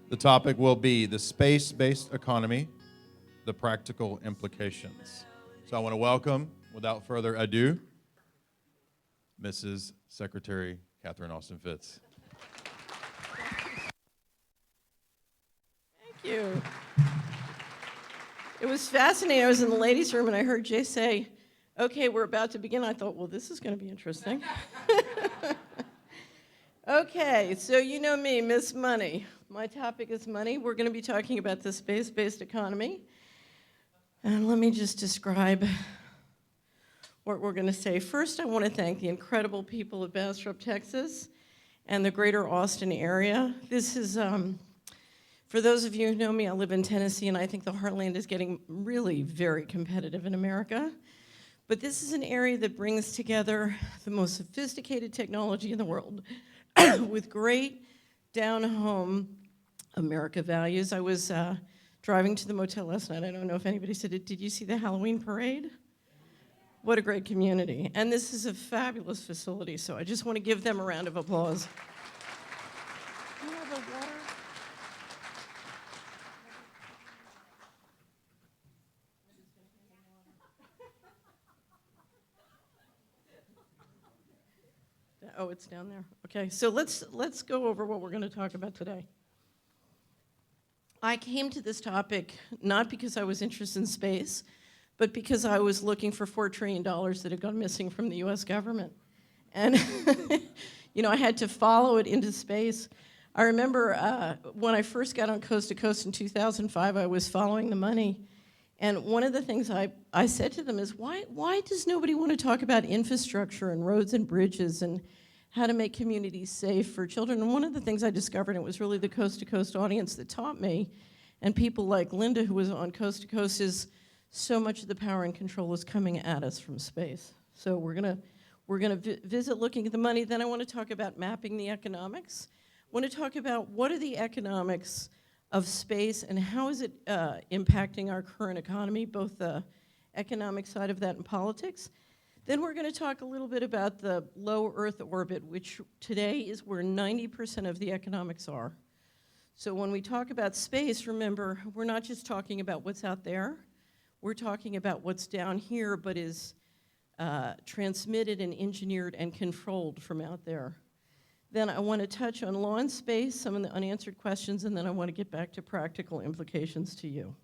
The topic will be the space-based economy, the practical implications. So I want to welcome, without further ado, Mrs. Secretary Catherine Austin Fitts. Thank you. It was fascinating. I was in the ladies' room and I heard Jay say, "Okay, we're about to begin." I thought, well, this is going to be interesting. Okay, so you know me, Miss Money. My topic is money. We're going to be talking about the space-based economy. And let me just describe what we're going to say. First, I want to thank the incredible people of Bastrop, Texas, and the greater Austin area. This is, for those of you who know me, I live in Tennessee, and I think the Heartland is getting really very competitive in America. But this is an area that brings together the most sophisticated technology in the world with great down-home America values. I was driving to the motel last night. I don't know if anybody said it. Did you see the Halloween parade? What a great community. And this is a fabulous facility, so I just want to give them a round of applause. Do you have a water? Oh, it's down there. Okay, so let's go over what we're going to talk about today. I came to this topic not because I was interested in space, but because I was looking for $4 trillion that had gone missing from the US government. And, you know, I had to follow it into space. I remember when I first got on Coast to Coast in 2005, I was following the money. And one of the things I said to them is, why does nobody want to talk about infrastructure and roads and bridges and how to make communities safe for children? And one of the things I discovered, and it was really the Coast to Coast audience that taught me, and people like Linda, who was on Coast to Coast, is so much of the power and control is coming at us from space. So we're gonna visit looking at the money. Then I want to talk about mapping the economics. I want to talk about what are the economics of space and how is it impacting our current economy, both the economic side of that and politics. Then we're going to talk a little bit about the low Earth orbit, which today is where 90% of the economics are. So when we talk about space, remember, we're not just talking about what's out there. We're talking about what's down here, but is transmitted and engineered and controlled from out there. Then I want to touch on law and space, some of the unanswered questions, and then I want to get back to practical implications to you.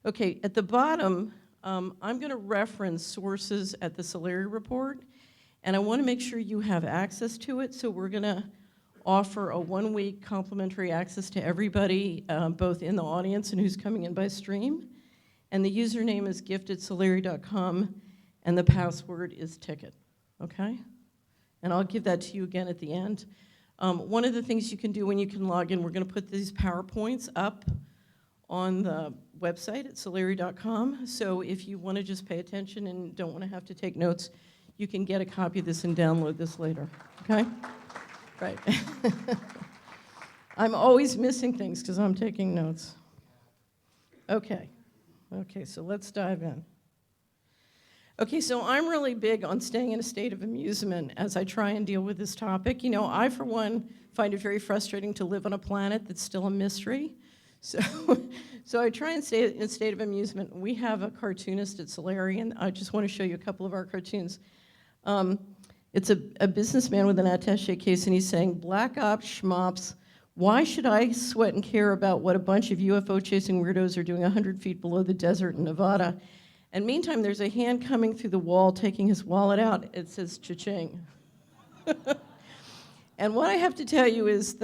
Okay, at the bottom, I'm going to reference sources at the Solari report, and I want to make sure you have access to it, so we're going to offer a 1-week complimentary access to everybody, both in the audience and who's coming in by stream. And the username is gift@solari.com, and the password is ticket, okay? And I'll give that to you again at the end. One of the things you can do when you can log in, we're going to put these PowerPoints up on the website at solari.com. So if you want to just pay attention and don't want to have to take notes, you can get a copy of this and download this later, okay? Right. I'm always missing things because I'm taking notes. Okay, so let's dive in. Okay, so I'm really big on staying in a state of amusement as I try and deal with this topic. You know, I, for one, find it very frustrating to live on a planet that's still a mystery. So I try and stay in a state of amusement. We have a cartoonist at Solari, and I just want to show you a couple of our cartoons. It's a businessman with an attaché case, and he's saying, "Black ops, schmops, why should I sweat and care about what a bunch of UFO-chasing weirdos are doing 100 feet below the desert in Nevada?" And meantime, there's a hand coming through the wall, taking his wallet out. It says, "Cha-ching." And what I have to tell you is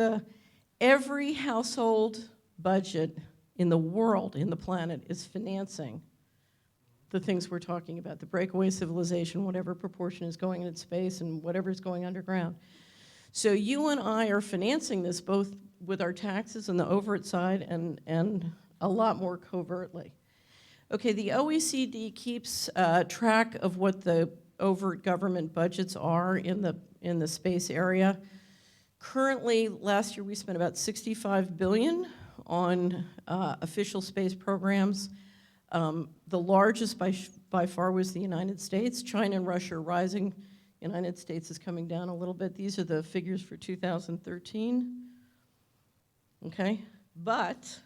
every household budget in the world, in the planet, is financing the things we're talking about, the breakaway civilization, whatever proportion is going into space and whatever is going underground. So you and I are financing this both with our taxes on the overt side and a lot more covertly. Okay, the OECD keeps track of what the overt government budgets are in the space area. Currently, last year we spent about $65 billion on official space programs. The largest by far was the United States. China and Russia are rising. United States is coming down a little bit. These are the figures for 2013. Okay? But,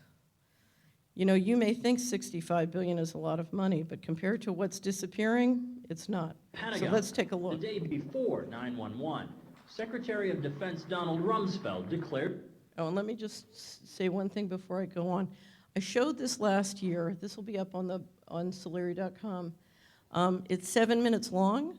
you know, you may think $65 billion is a lot of money, but compared to what's disappearing, it's not. Pentagon, so let's take a look. The day before 9/11, Secretary of Defense Donald Rumsfeld declared... Oh, and let me just say one thing before I go on. I showed this last year. This will be up on Solari.com. It's 7 minutes long,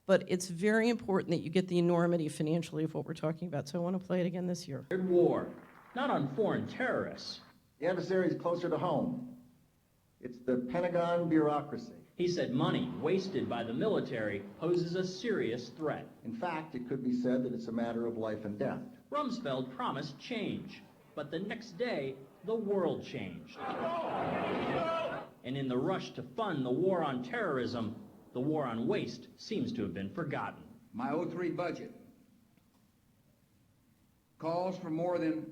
but it's very important that you get the enormity financially of what we're talking about. So I want to play it again this year. War, not on foreign terrorists. The adversary is closer to home. It's the Pentagon bureaucracy. He said money wasted by the military poses a serious threat. In fact, it could be said that it's a matter of life and death. Rumsfeld promised change, but the next day, the world changed. And in the rush to fund the war on terrorism, the war on waste seems to have been forgotten. My 03 budget calls for more than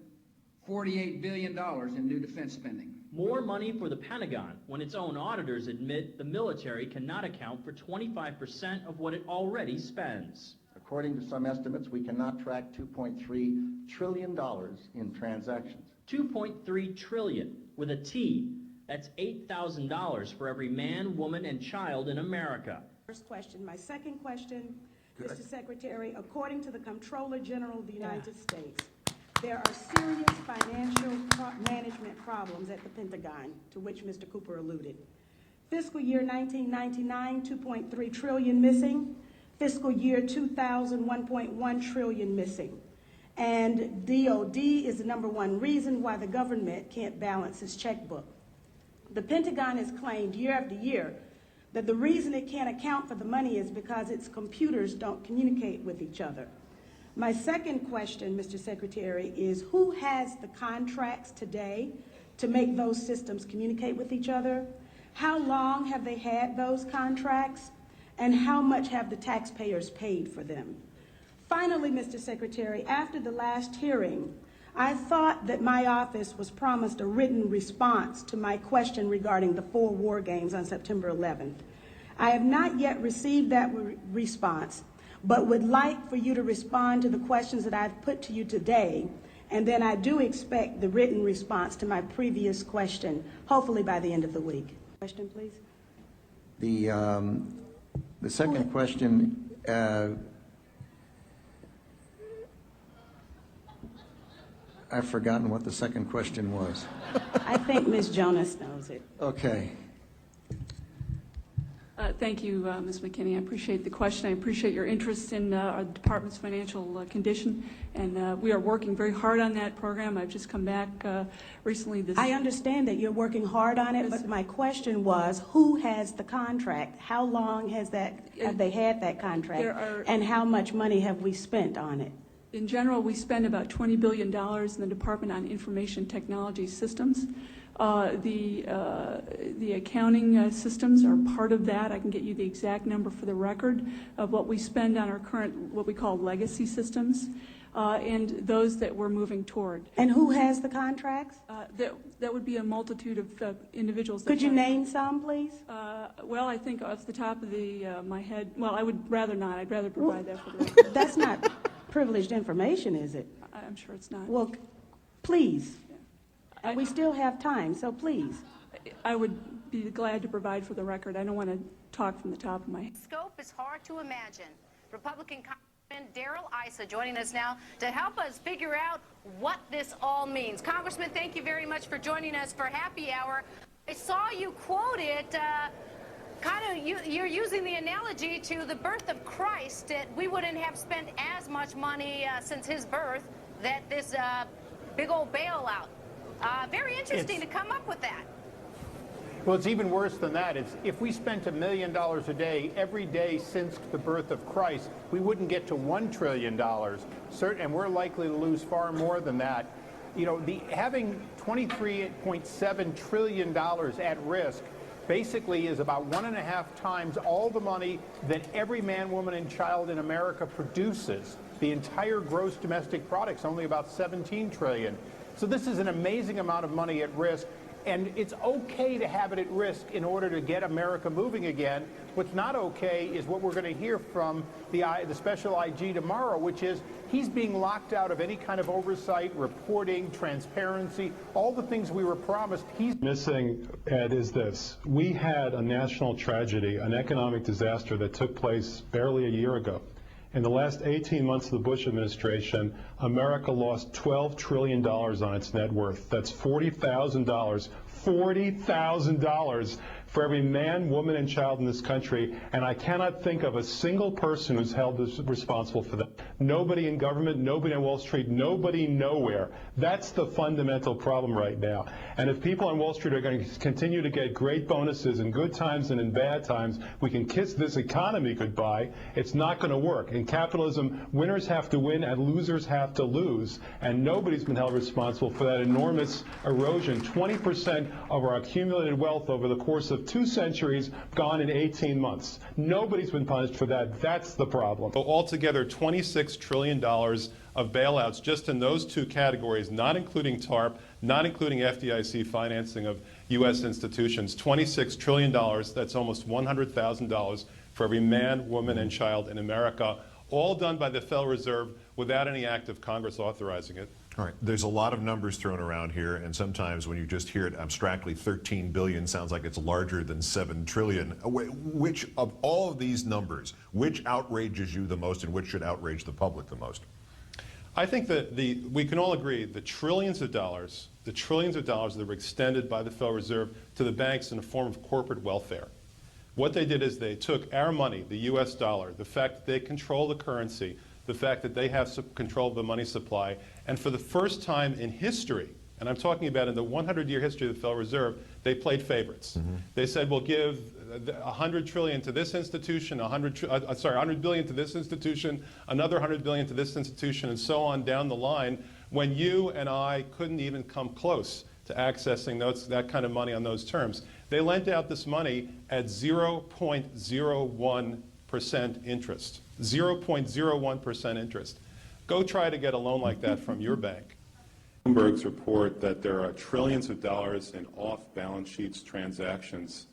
$48 billion in new defense spending. More money for the Pentagon when its own auditors admit the military cannot account for 25% of what it already spends. According to some estimates, we cannot track $2.3 trillion in transactions. 2.3 trillion with a T. That's $8,000 for every man, woman, and child in America. First question. My second question, Mr. Secretary, according to the Comptroller General of the United States, there are serious financial management problems at the Pentagon, to which Mr. Cooper alluded. Fiscal year 1999, 2.3 trillion missing. Fiscal year 2000, 1.1 trillion missing. And DOD is the #1 reason why the government can't balance its checkbook. The Pentagon has claimed year after year that the reason it can't account for the money is because its computers don't communicate with each other. My second question, Mr. Secretary, is who has the contracts today to make those systems communicate with each other? How long have they had those contracts? And how much have the taxpayers paid for them? Finally, Mr. Secretary, after the last hearing, I thought that my office was promised a written response to my question regarding the 4 war games on September 11th. I have not yet received that response, but would like for you to respond to the questions that I've put to you today, and then I do expect the written response to my previous question, hopefully by the end of the week. Question, please. The second question, I've forgotten what the second question was. I think Ms. Jonas knows it. Okay. Thank you, Ms. McKinney. I appreciate the question. I appreciate your interest in our department's financial condition, and we are working very hard on that program. I've just come back recently. I understand that you're working hard on it, but my question was, who has the contract? How long have they had that contract? And how much money have we spent on it? In general, we spend about $20 billion in the Department on Information Technology Systems. The accounting systems are part of that. I can get you the exact number for the record of what we spend on our current, what we call legacy systems, and those that we're moving toward. And who has the contracts? That would be a multitude of individuals. Could you name some, please? Well, I think off the top of my head, well, I would rather not. I'd rather provide that for the record. That's not privileged information, is it? I'm sure it's not. Well, please. And we still have time, so please. I would be glad to provide for the record. I don't want to talk from the top of my head. Scope is hard to imagine. Republican Congressman Darrell Issa joining us now to help us figure out what this all means. Congressman, thank you very much for joining us for Happy Hour. I saw you quote it, you're using the analogy to the birth of Christ, that we wouldn't have spent as much money since his birth, that this big old bailout. Very interesting to come up with that. Well, it's even worse than that. It's if we spent $1 million a day every day since the birth of Christ, we wouldn't get to $1 trillion. And we're likely to lose far more than that. You know, having $23.7 trillion at risk basically is about 1.5 times all the money that every man, woman, and child in America produces. The entire gross domestic product's only about $17 trillion. So this is an amazing amount of money at risk. And it's okay to have it at risk in order to get America moving again. What's not okay is what we're going to hear from the special IG tomorrow, which is he's being locked out of any kind of oversight, reporting, transparency, all the things we were promised. He's missing, Ed, is this. We had a national tragedy, an economic disaster that took place barely a year ago. In the last 18 months of the Bush administration, America lost $12 trillion on its net worth. That's $40,000 for every man, woman, and child in this country, and I cannot think of a single person who's held responsible for that. Nobody in government, nobody on Wall Street, nobody nowhere. That's the fundamental problem right now. And if people on Wall Street are going to continue to get great bonuses in good times and in bad times, we can kiss this economy goodbye. It's not going to work. In capitalism, winners have to win and losers have to lose, and nobody's been held responsible for that enormous erosion. 20% of our accumulated wealth over the course of 2 centuries gone in 18 months. Nobody's been punished for that. That's the problem. So altogether, $26 trillion of bailouts just in those 2 categories, not including TARP, not including FDIC financing of U.S. institutions. $26 trillion, that's almost $100,000 for every man, woman, and child in America, all done by the Federal Reserve without any act of Congress authorizing it. All right, there's a lot of numbers thrown around here, and sometimes when you just hear it abstractly, 13 billion sounds like it's larger than 7 trillion. Which of all of these numbers, which outrages you the most and which should outrage the public the most? I think that we can all agree the trillions of dollars that were extended by the Federal Reserve to the banks in the form of corporate welfare. What they did is they took our money, the U.S. dollar, the fact that they control the currency, the fact that they have control of the money supply, and for the first time in history, and I'm talking about in the 100-year history of the Federal Reserve, they played favorites. They said, we'll give $100 trillion to this institution, $100 billion to this institution, another $100 billion to this institution, and so on down the line, when you and I couldn't even come close to accessing that kind of money on those terms. They lent out this money at 0.01% interest. 0.01% interest. Go try to get a loan like that from your bank. Bloomberg's report that there are trillions of dollars in off-balance sheets transactions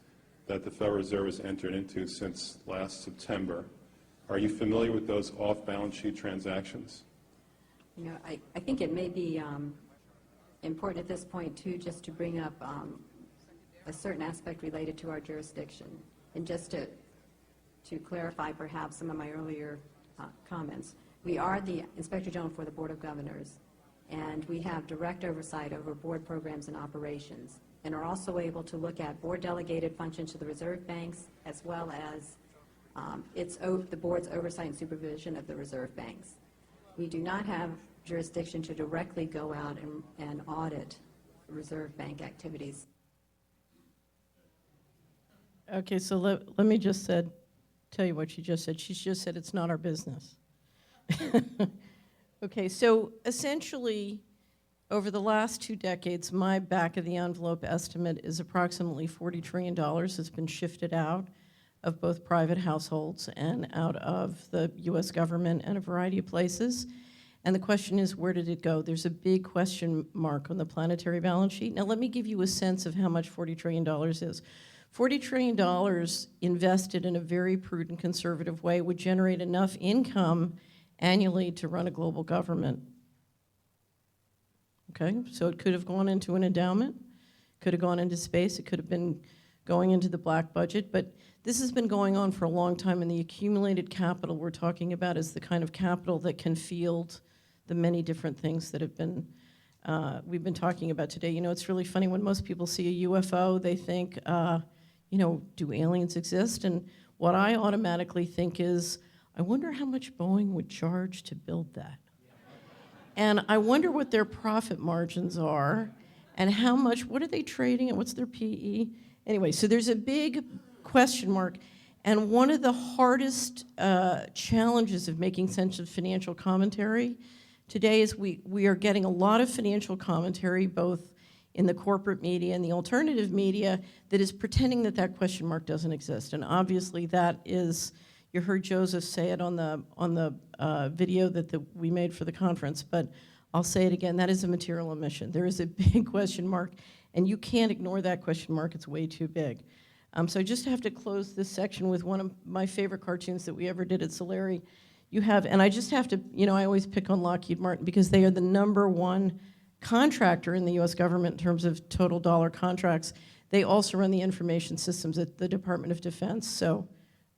that the Federal Reserve has entered into since last September. Are you familiar with those off-balance sheet transactions? You know, I think it may be important at this point, too, just to bring up a certain aspect related to our jurisdiction. And just to clarify perhaps some of my earlier comments. We are the Inspector General for the Board of Governors, and we have direct oversight over board programs and operations, and are also able to look at board delegated functions to the reserve banks, as well as the board's oversight and supervision of the reserve banks. We do not have jurisdiction to directly go out and audit reserve bank activities. Okay, so let me just tell you what she just said. She just said it's not our business. Okay, so essentially, over the last 2 decades, my back-of-the-envelope estimate is approximately $40 trillion has been shifted out of both private households and out of the U.S. government and a variety of places. And the question is, where did it go? There's a big question mark on the planetary balance sheet. Now, let me give you a sense of how much $40 trillion is. $40 trillion invested in a very prudent, conservative way would generate enough income annually to run a global government. Okay, so it could have gone into an endowment, could have gone into space, it could have been going into the black budget, but this has been going on for a long time, and the accumulated capital we're talking about is the kind of capital that can field the many different things that have been we've been talking about today. You know, it's really funny when most people see a UFO, they think, you know, do aliens exist? And what I automatically think is, I wonder how much Boeing would charge to build that. And I wonder what their profit margins are, and how much, what are they trading, and what's their PE? Anyway, so there's a big question mark, and one of the hardest challenges of making sense of financial commentary today is we are getting a lot of financial commentary, both in the corporate media and the alternative media, that is pretending that that question mark doesn't exist. And obviously that is, you heard Joseph say it on the video that we made for the conference, but I'll say it again, that is a material omission. There is a big question mark, And you can't ignore that question mark, it's way too big. So I just have to close this section with one of my favorite cartoons that we ever did at Solari. You have, and I just have to, I always pick on Lockheed Martin because they are the #1 contractor in the US government in terms of total dollar contracts. They also run the information systems at the Department of Defense. So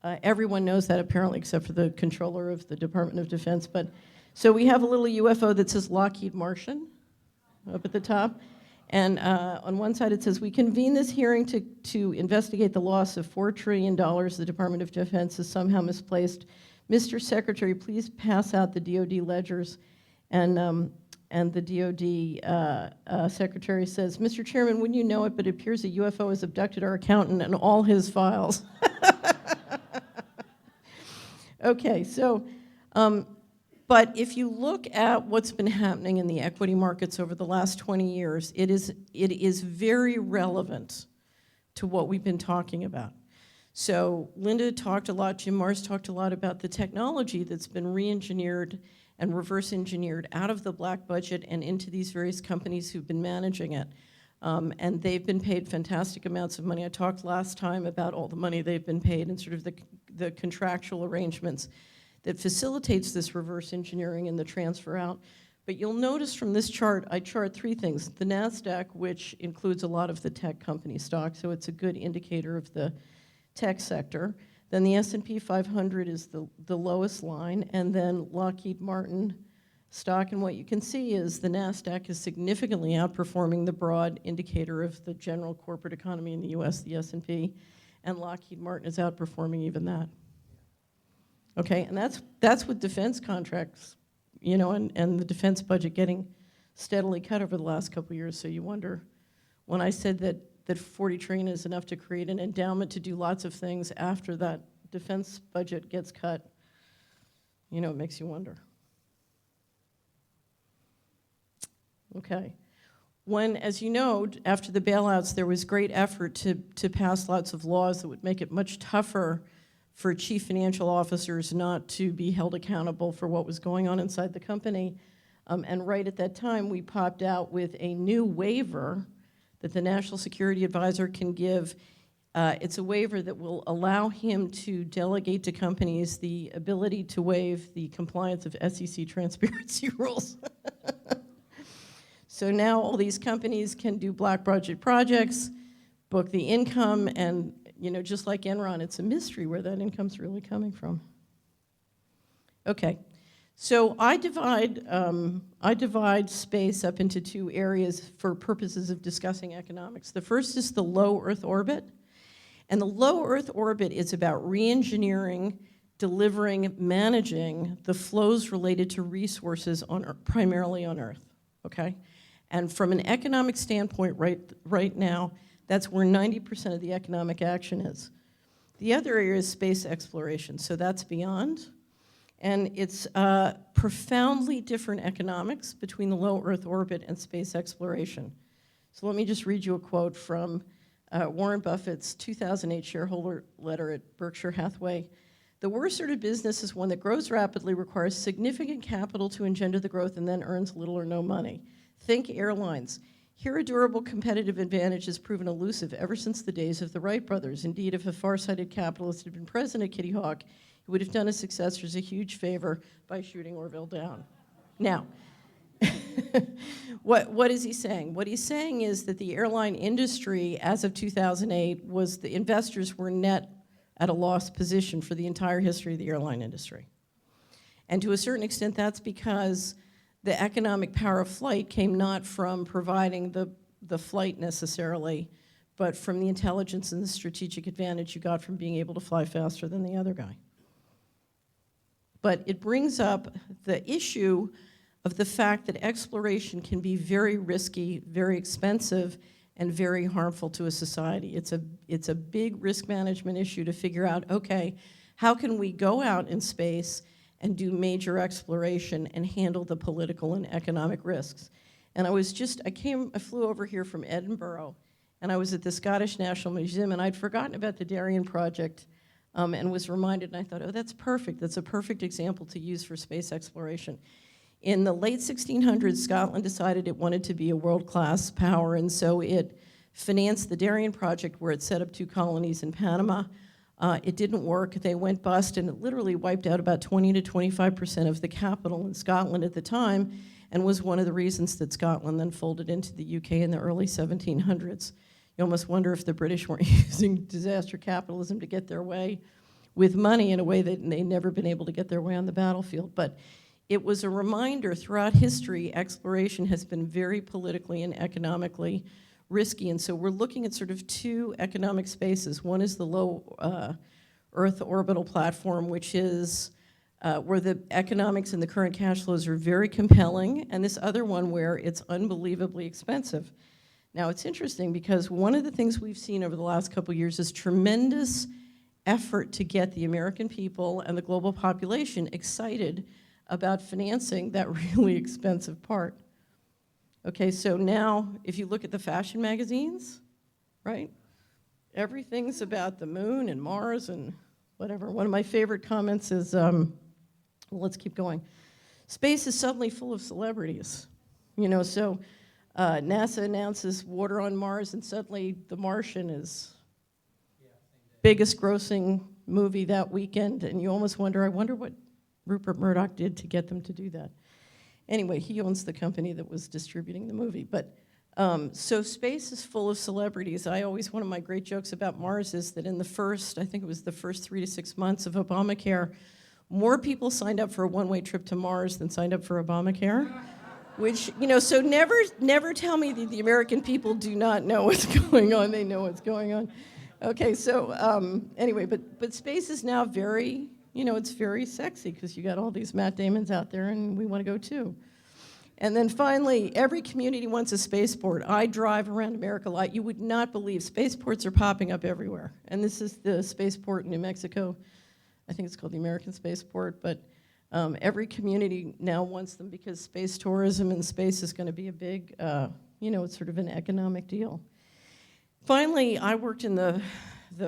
everyone knows that apparently except for the controller of the Department of Defense. But so we have a little UFO that says Lockheed Martian up at the top. And on one side it says, we convene this hearing to investigate the loss of $4 trillion the Department of Defense has somehow misplaced. Mr. Secretary, please pass out the DOD ledgers. And the DOD Secretary says, Mr. Chairman, wouldn't you know it, but it appears a UFO has abducted our accountant and all his files. Okay, so, but if you look at what's been happening in the equity markets over the last 20 years, it is very relevant to what we've been talking about. So Linda talked a lot, Jim Mars talked a lot about the technology that's been re-engineered and reverse engineered out of the black budget and into these various companies who've been managing it. And they've been paid fantastic amounts of money. I talked last time about all the money they've been paid and sort of the contractual arrangements that facilitates this reverse engineering and the transfer out. But you'll notice from this chart, I chart 3 things. The NASDAQ, which includes a lot of the tech company stocks, so it's a good indicator of the tech sector. Then the S&P 500 is the lowest line, and then Lockheed Martin stock. And what you can see is the NASDAQ is significantly outperforming the broad indicator of the general corporate economy in the US, the S&P, and Lockheed Martin is outperforming even that. Okay, and that's with defense contracts, and the defense budget getting steadily cut over the last couple of years. So you wonder, when I said that 40 trillion is enough to create an endowment to do lots of things after that defense budget gets cut, it makes you wonder. Okay. When, as you know, after the bailouts, there was great effort to pass lots of laws that would make it much tougher for chief financial officers not to be held accountable for what was going on inside the company. And right at that time, we popped out with a new waiver that the National Security Advisor can give. It's a waiver that will allow him to delegate to companies the ability to waive the compliance of SEC transparency rules. So now all these companies can do black budget projects, book the income, and just like Enron, it's a mystery where that income's really coming from. Okay. So I divide space up into 2 areas for purposes of discussing economics. The first is the low Earth orbit. And the low Earth orbit is about re-engineering, delivering, managing the flows related to resources primarily on Earth, okay? And from an economic standpoint right now, that's where 90% of the economic action is. The other area is space exploration, so that's beyond. And it's profoundly different economics between the low Earth orbit and space exploration. So let me just read you a quote from Warren Buffett's 2008 shareholder letter at Berkshire Hathaway. The worst sort of business is one that grows rapidly, requires significant capital to engender the growth, and then earns little or no money. Think airlines. Here, a durable competitive advantage has proven elusive ever since the days of the Wright brothers. Indeed, if a far-sighted capitalist had been president at Kitty Hawk, he would have done his successors a huge favor by shooting Orville down. Now, what is he saying? What he's saying is that the airline industry, as of 2008, the investors were net at a loss position for the entire history of the airline industry. And to a certain extent, that's because the economic power of flight came not from providing the flight necessarily, but from the intelligence and the strategic advantage you got from being able to fly faster than the other guy. But it brings up the issue of the fact that exploration can be very risky, very expensive, and very harmful to a society. It's a big risk management issue to figure out, okay, how can we go out in space and do major exploration and handle the political and economic risks? And I flew over here from Edinburgh, and I was at the Scottish National Museum, and I'd forgotten about the Darien Project, and was reminded, and I thought, oh, that's perfect. That's a perfect example to use for space exploration. In the late 1600s, Scotland decided it wanted to be a world-class power, and so it financed the Darien project where it set up 2 colonies in Panama. It didn't work. They went bust, and it literally wiped out about 20 to 25% of the capital in Scotland at the time, and was one of the reasons that Scotland then folded into the UK in the early 1700s. You almost wonder if the British weren't using disaster capitalism to get their way with money in a way that they'd never been able to get their way on the battlefield. But it was a reminder throughout history, exploration has been very politically and economically risky. And so we're looking at sort of 2 economic spaces. One is the low Earth orbital platform, which is where the economics and the current cash flows are very compelling, and this other one where it's unbelievably expensive. Now, it's interesting because one of the things we've seen over the last couple of years is tremendous effort to get the American people and the global population excited about financing that really expensive part. Okay, so now if you look at the fashion magazines, right? Everything's about the moon and Mars and whatever. One of my favorite comments is, well, let's keep going. Space is suddenly full of celebrities. You know, so NASA announces water on Mars, and suddenly The Martian is biggest grossing movie that weekend, and you almost wonder, I wonder what Rupert Murdoch did to get them to do that. Anyway, he owns the company that was distributing the movie. But so space is full of celebrities. One of my great jokes about Mars is that in the first, I think it was the first 3 to 6 months of Obamacare, more people signed up for a one-way trip to Mars than signed up for Obamacare. Which, you know, so never tell me that the American people do not know what's going on. They know what's going on. Okay, so anyway, but space is now very, you know, it's very sexy because you got all these Matt Damons out there, and we want to go too. And then finally, every community wants a spaceport. I drive around America a lot. You would not believe spaceports are popping up everywhere. And this is the spaceport in New Mexico. I think it's called the American Spaceport, but every community now wants them because space tourism and space is going to be a big, you know, it's sort of an economic deal. Finally, I worked in the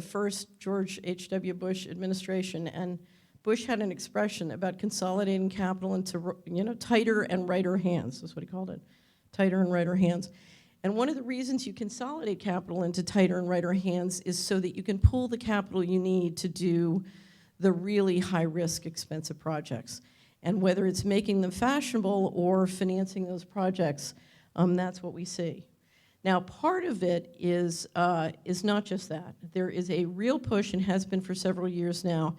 first George H.W. Bush administration, and Bush had an expression about consolidating capital into, you know, tighter and righter hands. That's what he called it, tighter and righter hands. And one of the reasons you consolidate capital into tighter and righter hands is so that you can pull the capital you need to do the really high-risk, expensive projects. And whether it's making them fashionable or financing those projects, that's what we see. Now, part of it is not just that. There is a real push, and has been for several years now,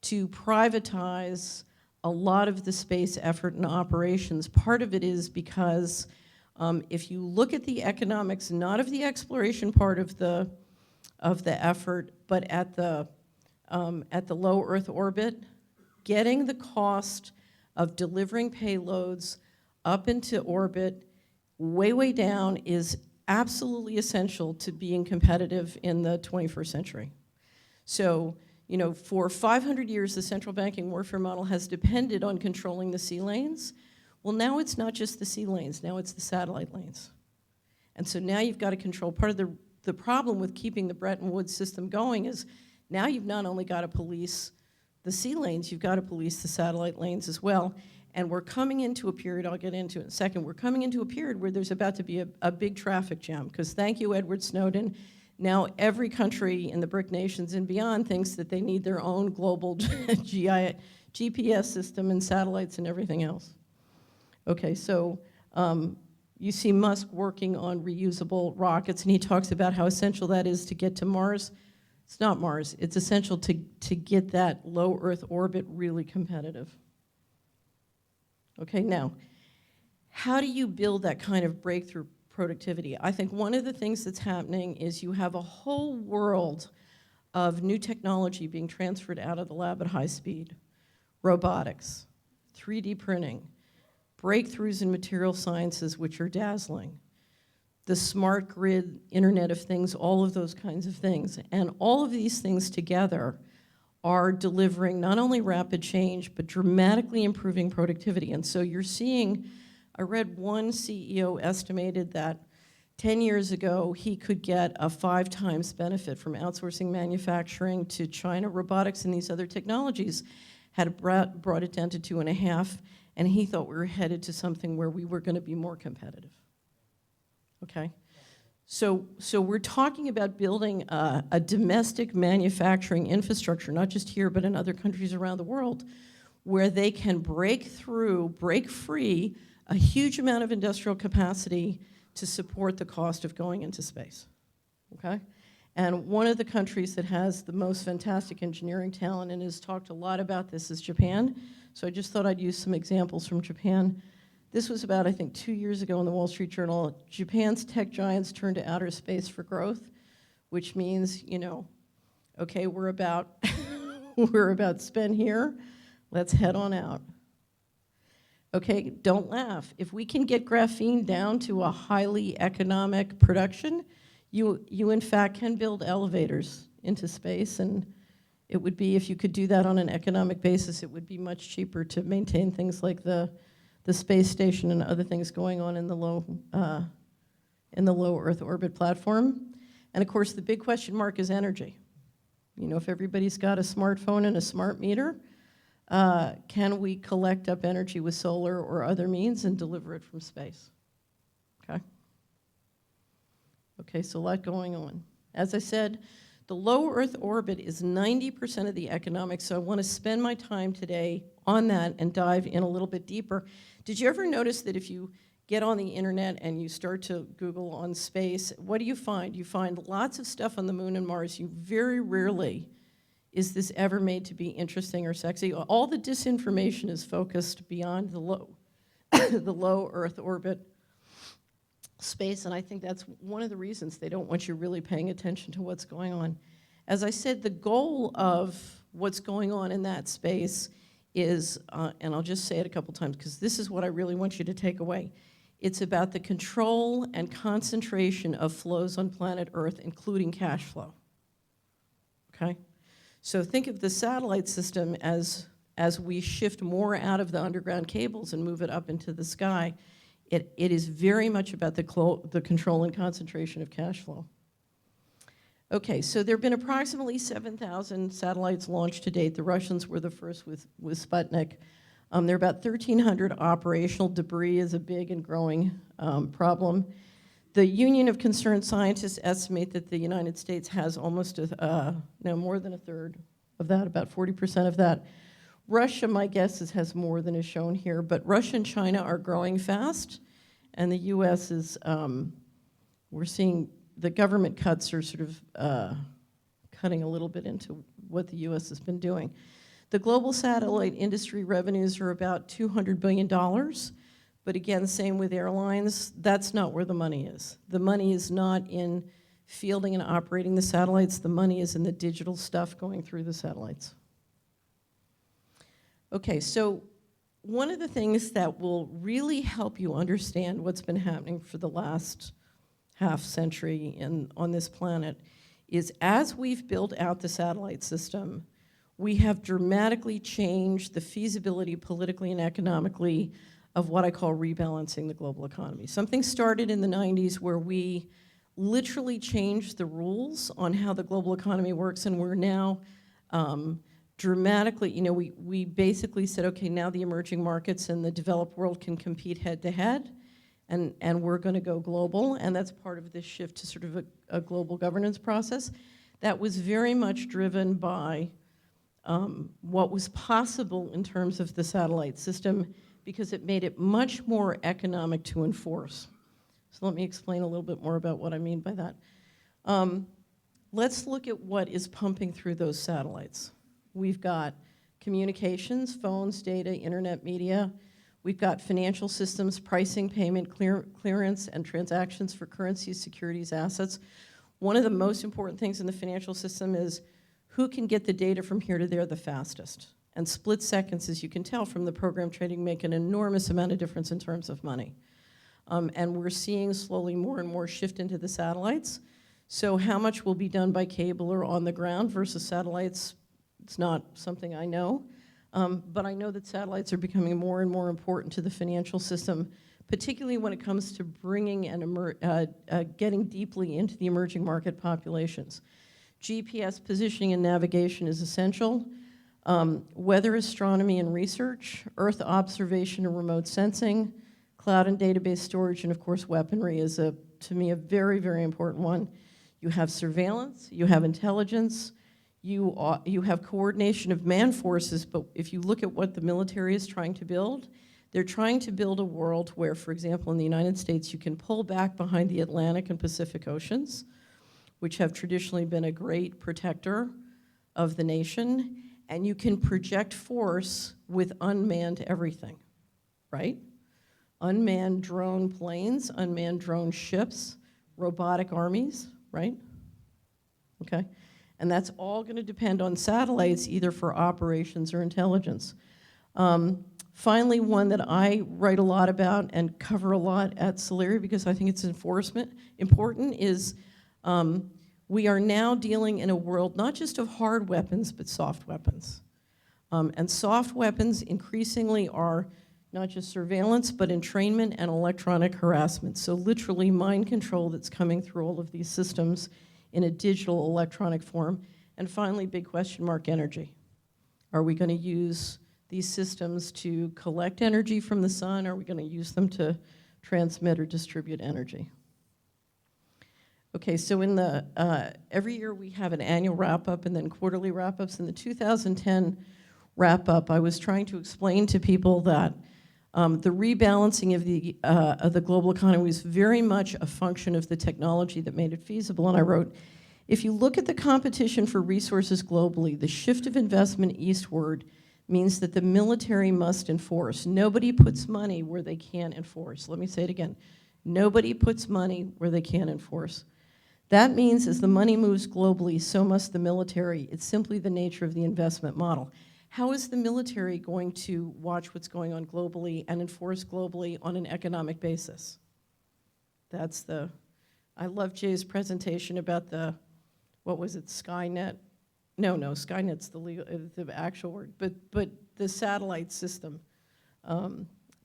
to privatize a lot of the space effort and operations. Part of it is because if you look at the economics, not of the exploration part of the effort, but at the low Earth orbit, getting the cost of delivering payloads up into orbit way, way down is absolutely essential to being competitive in the 21st century. So, you know, for 500 years, the central banking warfare model has depended on controlling the sea lanes. Well, now it's not just the sea lanes, now it's the satellite lanes. And so now you've got to control. Part of the problem with keeping the Bretton Woods system going is now you've not only got to police the sea lanes, you've got to police the satellite lanes as well. And we're coming into a period, I'll get into it in a second, we're coming into a period where there's about to be a big traffic jam, because thank you, Edward Snowden, now every country in the BRIC nations and beyond thinks that they need their own global GPS system and satellites and everything else. Okay, so you see Musk working on reusable rockets, and he talks about how essential that is to get to Mars. It's not Mars, it's essential to get that low Earth orbit really competitive. Okay, now, how do you build that kind of breakthrough productivity? I think one of the things that's happening is you have a whole world of new technology being transferred out of the lab at high speed. Robotics, 3D printing, breakthroughs in material sciences which are dazzling, the smart grid, Internet of Things, all of those kinds of things. And all of these things together are delivering not only rapid change, but dramatically improving productivity. And so you're seeing, I read one CEO estimated that 10 years ago, he could get a 5 times benefit from outsourcing manufacturing to China. Robotics and these other technologies had brought it down to 2.5, and he thought we were headed to something where we were going to be more competitive. Okay? So we're talking about building a domestic manufacturing infrastructure, not just here, but in other countries around the world, where they can break free a huge amount of industrial capacity to support the cost of going into space, okay? And one of the countries that has the most fantastic engineering talent and has talked a lot about this is Japan. So I just thought I'd use some examples from Japan. This was about, I think, 2 years ago in the Wall Street Journal. Japan's tech giants turned to outer space for growth, which means, you know, okay, we're about, we're about spend here, let's head on out. Okay, don't laugh. If we can get graphene down to a highly economic production, you in fact can build elevators into space, and it would be, if you could do that on an economic basis, it would be much cheaper to maintain things like the space station and other things going on in the low Earth orbit platform. And of course, the big question mark is energy. You know, if everybody's got a smartphone and a smart meter, can we collect up energy with solar or other means and deliver it from space? Okay. Okay, so a lot going on. As I said, the low Earth orbit is 90% of the economics, so I want to spend my time today on that and dive in a little bit deeper. Did you ever notice that if you get on the internet and you start to Google on space, what do you find? You find lots of stuff on the moon and Mars. You very rarely is this ever made to be interesting or sexy. All the disinformation is focused beyond the low, the low Earth orbit space, and I think that's one of the reasons they don't want you really paying attention to what's going on. As I said, the goal of what's going on in that space is, and I'll just say it a couple times because this is what I really want you to take away. It's about the control and concentration of flows on planet Earth, including cash flow, okay? So think of the satellite system as we shift more out of the underground cables and move it up into the sky. It is very much about the control and concentration of cash flow. Okay, so there have been approximately 7,000 satellites launched to date. The Russians were the first with Sputnik. There are about 1,300 operational. Debris is a big and growing problem. The Union of Concerned Scientists estimate that the United States has almost, more than a third of that, about 40% of that. Russia, my guess is, has more than is shown here, but Russia and China are growing fast, and the US is, we're seeing the government cuts are sort of cutting a little bit into what the US has been doing. The global satellite industry revenues are about $200 billion, but again, same with airlines, that's not where the money is. The money is not in fielding and operating the satellites, the money is in the digital stuff going through the satellites. Okay, so one of the things that will really help you understand what's been happening for the last half century on this planet is as we've built out the satellite system, we have dramatically changed the feasibility politically and economically of what I call rebalancing the global economy. Something started in the 90s where we literally changed the rules on how the global economy works, and we're now dramatically, you know, we basically said, okay, now the emerging markets and the developed world can compete head to head, and we're going to go global, and that's part of this shift to sort of a global governance process. That was very much driven by what was possible in terms of the satellite system because it made it much more economic to enforce. So let me explain a little bit more about what I mean by that. Let's look at what is pumping through those satellites. We've got communications, phones, data, internet media. We've got financial systems, pricing, payment, clearance, and transactions for currencies, securities, assets. One of the most important things in the financial system is who can get the data from here to there the fastest. And split seconds, as you can tell from the program trading, make an enormous amount of difference in terms of money. And we're seeing slowly more and more shift into the satellites. So how much will be done by cable or on the ground versus satellites? It's not something I know. But I know that satellites are becoming more and more important to the financial system, particularly when it comes to bringing and getting deeply into the emerging market populations. GPS positioning and navigation is essential. Weather astronomy and research, Earth observation and remote sensing, Cloud and database storage, and of course weaponry is, to me, a very, very important one. You have surveillance, you have intelligence, you have coordination of man forces, but if you look at what the military is trying to build, they're trying to build a world where, for example, in the United States, you can pull back behind the Atlantic and Pacific Oceans, which have traditionally been a great protector of the nation, and you can project force with unmanned everything, right? Unmanned drone planes, unmanned drone ships, robotic armies, right? Okay, and that's all going to depend on satellites, either for operations or intelligence. Finally, one that I write a lot about and cover a lot at Solari because I think it's important is we are now dealing in a world not just of hard weapons, but soft weapons. And soft weapons increasingly are not just surveillance, but entrainment and electronic harassment. So literally mind control that's coming through all of these systems in a digital electronic form. And finally, big question mark, energy. Are we going to use these systems to collect energy from the sun? Are we going to use them to transmit or distribute energy? Okay, so in the, every year we have an annual wrap-up and then quarterly wrap-ups. In the 2010 wrap-up, I was trying to explain to people that the rebalancing of the global economy was very much a function of the technology that made it feasible. And I wrote, if you look at the competition for resources globally, the shift of investment eastward means that the military must enforce. Nobody puts money where they can't enforce. Let me say it again. Nobody puts money where they can't enforce. That means as the money moves globally, so must the military. It's simply the nature of the investment model. How is the military going to watch what's going on globally and enforce globally on an economic basis? That's the, I love Jay's presentation about the, what was it, Skynet? No, Skynet's the actual word, but the satellite system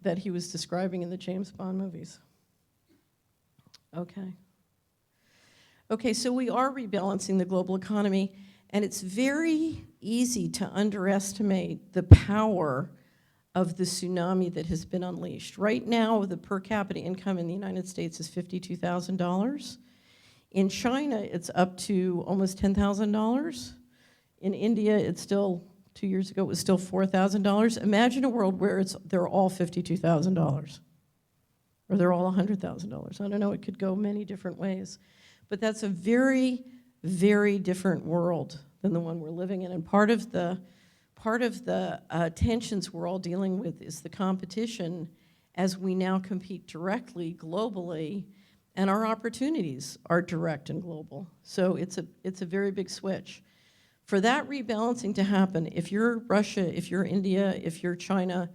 that he was describing in the James Bond movies. Okay. Okay, so we are rebalancing the global economy, and it's very easy to underestimate the power of the tsunami that has been unleashed. Right now, the per capita income in the United States is $52,000. In China, it's up to almost $10,000. In India, it's still, 2 years ago, it was still $4,000. Imagine a world where they're all $52,000, or they're all $100,000. I don't know, it could go many different ways. But that's a very, very different world than the one we're living in. And part of the tensions we're all dealing with is the competition as we now compete directly, globally, and our opportunities are direct and global. So it's a very big switch. For that rebalancing to happen, if you're Russia, if you're India, if you're China,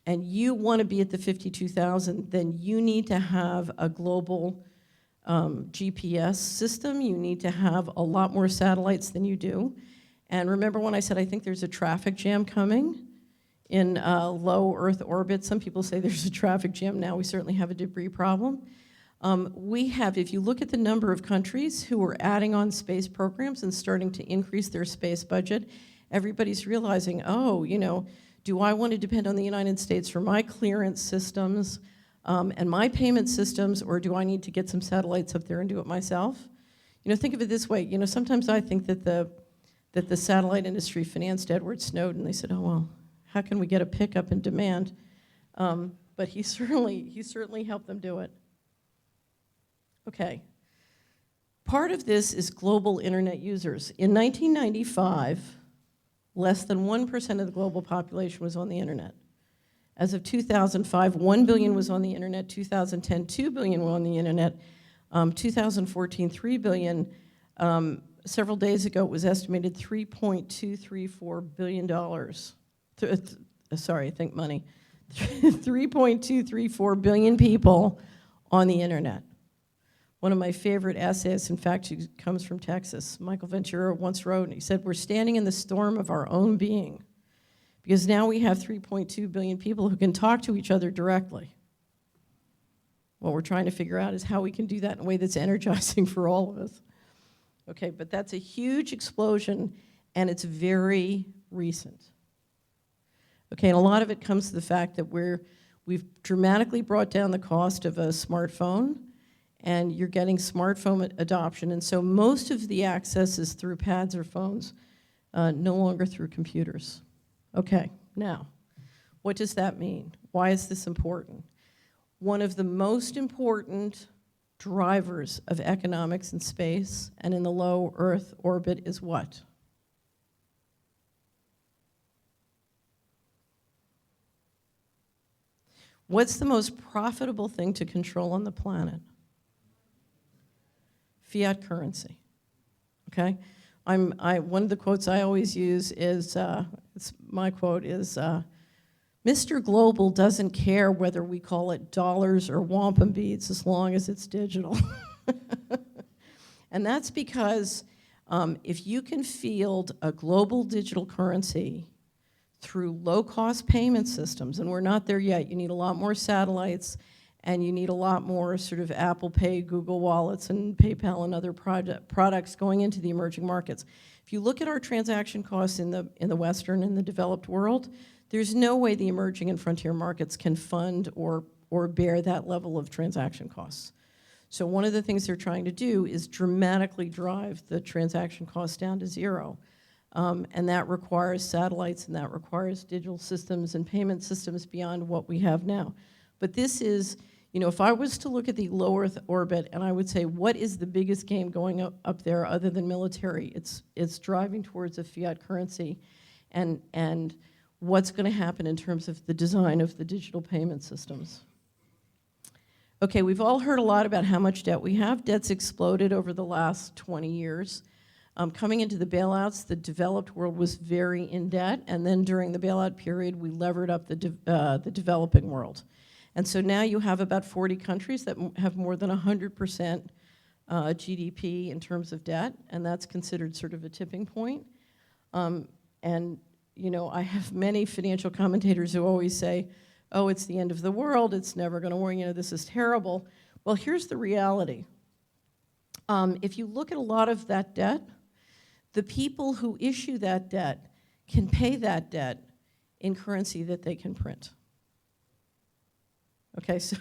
and you want to be at the 52,000, then you need to have a global GPS system. You need to have a lot more satellites than you do. And remember when I said I think there's a traffic jam coming in low Earth orbit? Some people say there's a traffic jam now. We certainly have a debris problem. We have, if you look at the number of countries who are adding on space programs and starting to increase their space budget, everybody's realizing, oh, you know, do I want to depend on the United States for my clearance systems and my payment systems, or do I need to get some satellites up there and do it myself? You know, think of it this way. You know, sometimes I think that the satellite industry financed Edward Snowden. They said, oh, well, how can we get a pickup in demand? But he certainly helped them do it. Okay. Part of this is global internet users. In 1995, less than 1% of the global population was on the internet. As of 2005, 1 billion was on the internet. 2010, 2 billion were on the internet. 2014, 3 billion. Several days ago, it was estimated $3.234 billion. Sorry, I think money. 3.234 billion people on the internet. One of my favorite essayists, in fact, who comes from Texas, Michael Ventura once wrote, and he said, we're standing in the storm of our own being, because now we have 3.2 billion people who can talk to each other directly. What we're trying to figure out is how we can do that in a way that's energizing for all of us. Okay, but that's a huge explosion, and it's very recent. Okay, and a lot of it comes to the fact that we've dramatically brought down the cost of a smartphone, and you're getting smartphone adoption. And so most of the access is through pads or phones, no longer through computers. Okay, now, what does that mean? Why is this important? One of the most important drivers of economics in space and in the low Earth orbit is what? What's the most profitable thing to control on the planet? Fiat currency, okay? One of the quotes I always use is, my quote is, Mr. Global doesn't care whether we call it dollars or wampum beads as long as it's digital. And that's because if you can field a global digital currency through low-cost payment systems, and we're not there yet, you need a lot more satellites, and you need a lot more sort of Apple Pay, Google Wallets, and PayPal and other products going into the emerging markets. If you look at our transaction costs in the Western and the developed world, there's no way the emerging and frontier markets can fund or bear that level of transaction costs. So one of the things they're trying to do is dramatically drive the transaction costs down to zero. And that requires satellites, and that requires digital systems and payment systems beyond what we have now. But this is, if I was to look at the low Earth orbit and I would say, what is the biggest game going up there other than military? It's driving towards a fiat currency, and what's going to happen in terms of the design of the digital payment systems. Okay, we've all heard a lot about how much debt we have. Debt's exploded over the last 20 years. Coming into the bailouts, the developed world was very in debt, and then during the bailout period, we levered up the developing world. And so now you have about 40 countries that have more than 100% GDP in terms of debt, and that's considered sort of a tipping point. And I have many financial commentators who always say, oh, it's the end of the world, it's never going to work, this is terrible. Well, here's the reality. If you look at a lot of that debt, the people who issue that debt can pay that debt in currency that they can print. Okay, so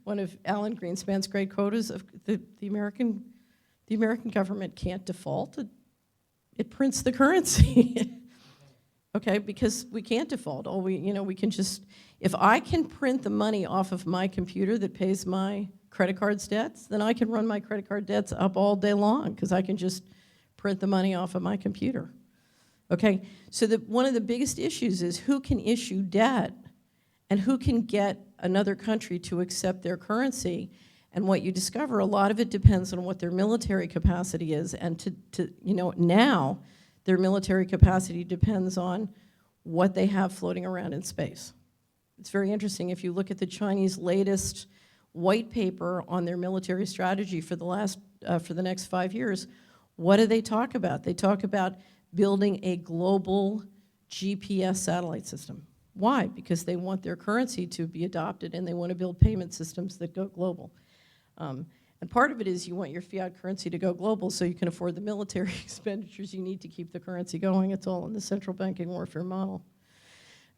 one of Alan Greenspan's great quotes is the American government can't default. It prints the currency. Okay, because we can't default. We can just, if I can print the money off of my computer that pays my credit card's debts, then I can run my credit card debts up all day long because I can just print the money off of my computer. Okay, so one of the biggest issues is who can issue debt and who can get another country to accept their currency. And what you discover, a lot of it depends on what their military capacity is. And now their military capacity depends on what they have floating around in space. It's very interesting. If you look at the Chinese latest white paper on their military strategy for the next 5 years, what do they talk about? They talk about building a global GPS satellite system. Why? Because they want their currency to be adopted, and they want to build payment systems that go global. And part of it is you want your fiat currency to go global so you can afford the military expenditures you need to keep the currency going. It's all in the central banking warfare model.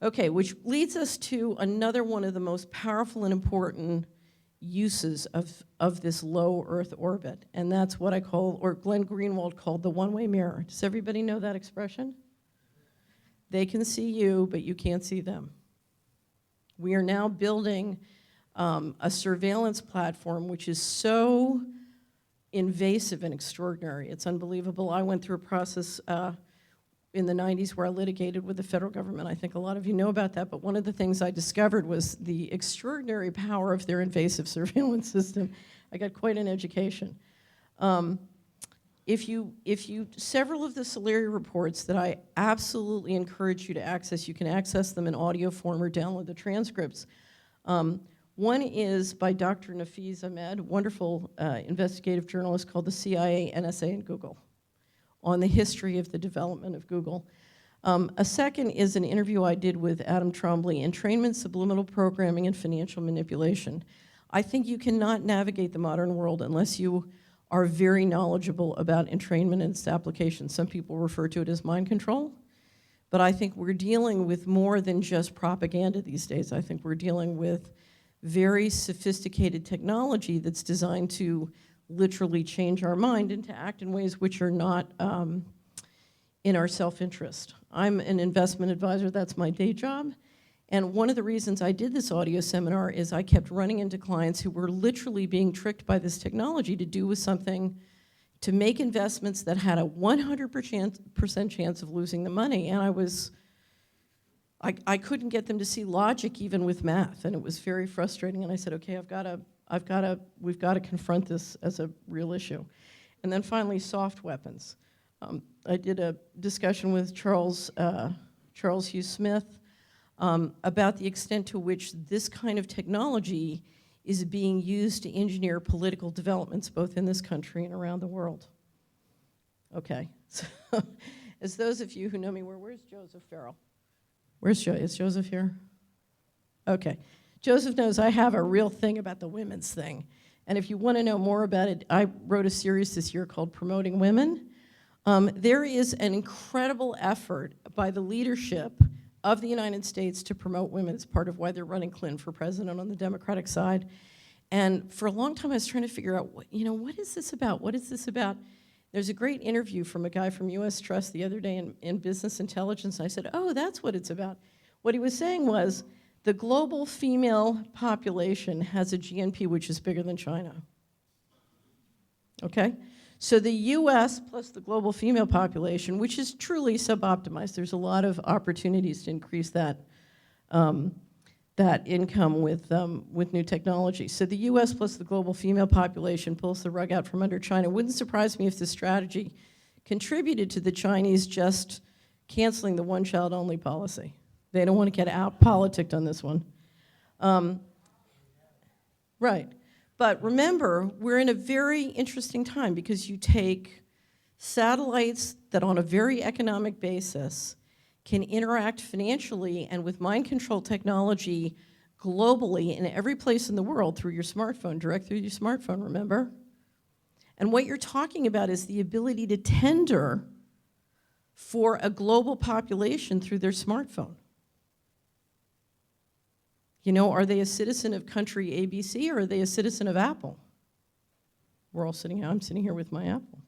Okay, which leads us to another one of the most powerful and important uses of this low Earth orbit, and that's what I call, or Glenn Greenwald called, the one-way mirror. Does everybody know that expression? They can see you, but you can't see them. We are now building a surveillance platform which is so invasive and extraordinary. It's unbelievable. I went through a process in the 90s where I litigated with the federal government. I think a lot of you know about that, but one of the things I discovered was the extraordinary power of their invasive surveillance system. I got quite an education. Several of the Solari reports that I absolutely encourage you to access, you can access them in audio form or download the transcripts. One is by Dr. Nafiz Ahmed, wonderful investigative journalist, called The CIA, NSA, and Google, on the history of the development of Google. A second is an interview I did with Adam Trombley, Entrainment, Subliminal Programming, and Financial Manipulation. I think you cannot navigate the modern world unless you are very knowledgeable about entrainment and its application. Some people refer to it as mind control, But I think we're dealing with more than just propaganda these days. I think we're dealing with very sophisticated technology that's designed to literally change our mind and to act in ways which are not in our self-interest. I'm an investment advisor, that's my day job. And one of the reasons I did this audio seminar is I kept running into clients who were literally being tricked by this technology to do with something, to make investments that had a 100% chance of losing the money. And I couldn't get them to see logic even with math, and it was very frustrating. And I said, okay, we've got to confront this as a real issue. And then finally, soft weapons. I did a discussion with Charles Hugh Smith about the extent to which this kind of technology is being used to engineer political developments both in this country and around the world. Okay, so as those of you who know me, where's Joseph Farrell? Is Joseph here? Okay, Joseph knows I have a real thing about the women's thing. And if you want to know more about it, I wrote a series this year called Promoting Women. There is an incredible effort by the leadership of the United States to promote women. It's part of why they're running Clinton for president on the Democratic side. And for a long time, I was trying to figure out, what is this about? What is this about? There's a great interview from a guy from US Trust the other day in Business Intelligence. I said, oh, that's what it's about. What he was saying was, the global female population has a GNP which is bigger than China. Okay? So the US plus the global female population, which is truly suboptimized, there's a lot of opportunities to increase that, that income with new technology. So the US plus the global female population pulls the rug out from under China. It wouldn't surprise me if this strategy contributed to the Chinese just canceling the one-child-only policy. They don't want to get out-politicked on this one. Right. But remember, we're in a very interesting time because you take satellites that on a very economic basis can interact financially and with mind control technology globally in every place in the world through your smartphone, direct through your smartphone, remember? And what you're talking about is the ability to tender for a global population through their smartphone. You know, are they a citizen of country ABC or are they a citizen of Apple? We're all sitting here, I'm sitting here with my Apple.